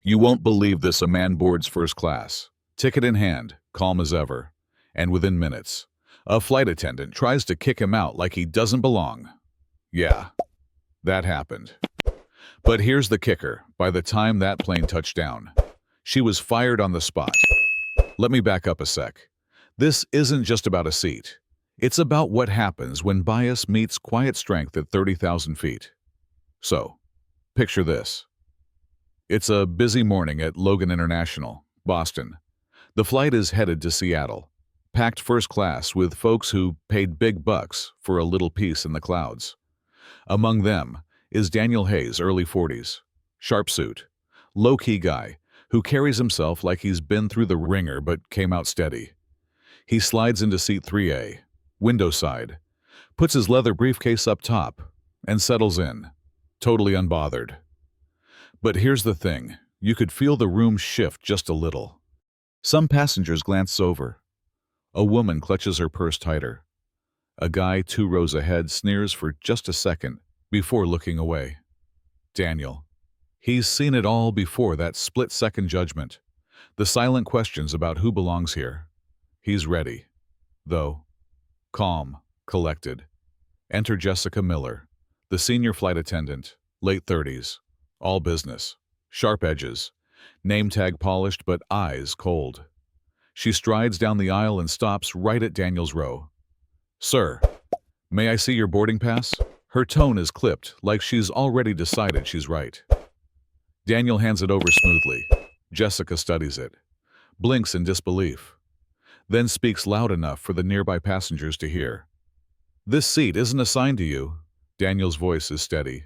You won't believe this, a man boards first class, ticket in hand, calm as ever, and within minutes, a flight attendant tries to kick him out like he doesn't belong. Yeah, that happened. But here's the kicker. By the time that plane touched down, she was fired on the spot. Let me back up a sec. This isn't just about a seat. It's about what happens when bias meets quiet strength at 30,000 feet. So, picture this. It's a busy morning at Logan International, Boston. The flight is headed to Seattle, packed first class with folks who paid big bucks for a little peace in the clouds. Among them is Daniel Hayes, early 40s, sharp suit, low-key guy who carries himself like he's been through the ringer but came out steady. He slides into seat 3A, window side, puts his leather briefcase up top, and settles in, totally unbothered. But here's the thing, you could feel the room shift just a little. Some passengers glance over. A woman clutches her purse tighter. A guy 2 rows ahead sneers for just a second before looking away. Daniel. He's seen it all before, that split-second judgment. The silent questions about who belongs here. He's ready, though. Calm, collected. Enter Jessica Miller, the senior flight attendant, late 30s. All business, sharp edges, name tag polished but eyes cold. She strides down the aisle and stops right at Daniel's row. "Sir, may I see your boarding pass?" Her tone is clipped, like she's already decided she's right. Daniel hands it over smoothly. Jessica studies it, blinks in disbelief, then speaks loud enough for the nearby passengers to hear. "This seat isn't assigned to you." Daniel's voice is steady.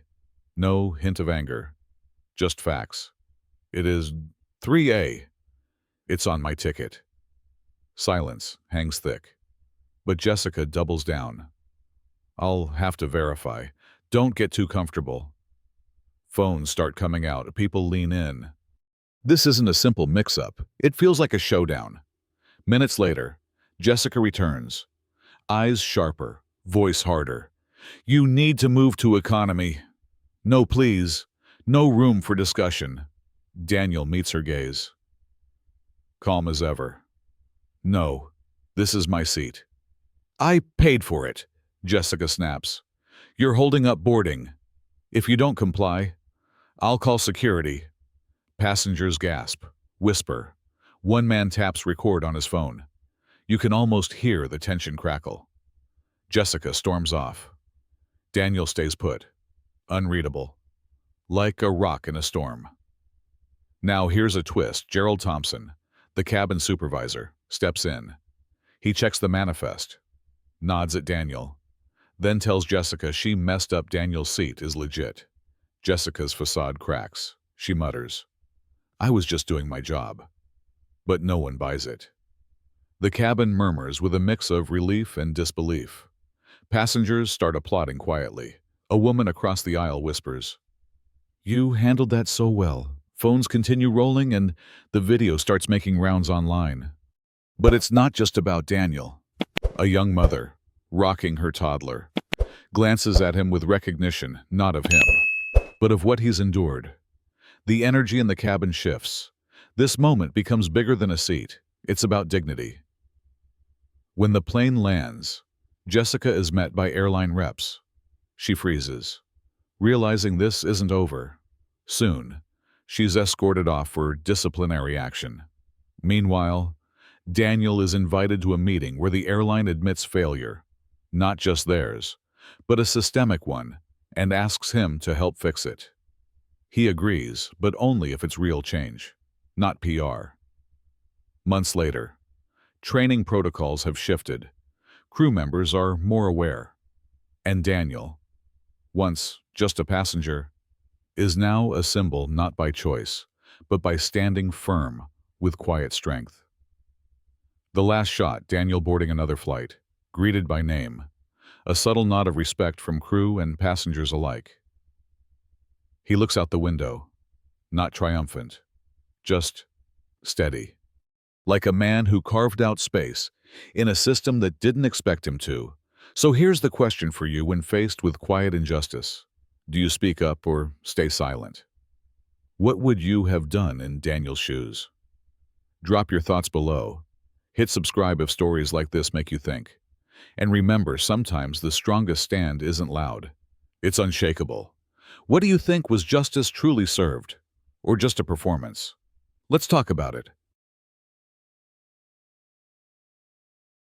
No hint of anger. Just facts. "It is 3A. It's on my ticket." Silence hangs thick. But Jessica doubles down. "I'll have to verify. Don't get too comfortable." Phones start coming out. People lean in. This isn't a simple mix-up. It feels like a showdown. Minutes later, Jessica returns. Eyes sharper, voice harder. "You need to move to economy." "No, please. No room for discussion." Daniel meets her gaze. Calm as ever. "No, this is my seat." "I paid for it," Jessica snaps. "You're holding up boarding. If you don't comply, I'll call security." Passengers gasp, whisper. One man taps record on his phone. You can almost hear the tension crackle. Jessica storms off. Daniel stays put, unreadable, like a rock in a storm. Now here's a twist. Gerald Thompson, the cabin supervisor, steps in. He checks the manifest, nods at Daniel, then tells Jessica she messed up. Daniel's seat is legit. Jessica's facade cracks. She mutters, "I was just doing my job." But no one buys it. The cabin murmurs with a mix of relief and disbelief. Passengers start applauding quietly. A woman across the aisle whispers, "You handled that so well." Phones continue rolling and the video starts making rounds online. But it's not just about Daniel. A young mother, rocking her toddler, glances at him with recognition, not of him, but of what he's endured. The energy in the cabin shifts. This moment becomes bigger than a seat. It's about dignity. When the plane lands, Jessica is met by airline reps. She freezes, realizing this isn't over. Soon, she's escorted off for disciplinary action. Meanwhile, Daniel is invited to a meeting where the airline admits failure, not just theirs, but a systemic one, and asks him to help fix it. He agrees, but only if it's real change, not PR. Months later, training protocols have shifted. Crew members are more aware. And Daniel, once just a passenger, is now a symbol not by choice, but by standing firm with quiet strength. The last shot, Daniel boarding another flight, greeted by name, a subtle nod of respect from crew and passengers alike. He looks out the window, not triumphant, just steady, like a man who carved out space in a system that didn't expect him to. So here's the question for you when faced with quiet injustice. Do you speak up or stay silent? What would you have done in Daniel's shoes? Drop your thoughts below. Hit subscribe if stories like this make you think. And remember, sometimes the strongest stand isn't loud. It's unshakable. What do you think, was justice truly served? Or just a performance? Let's talk about it.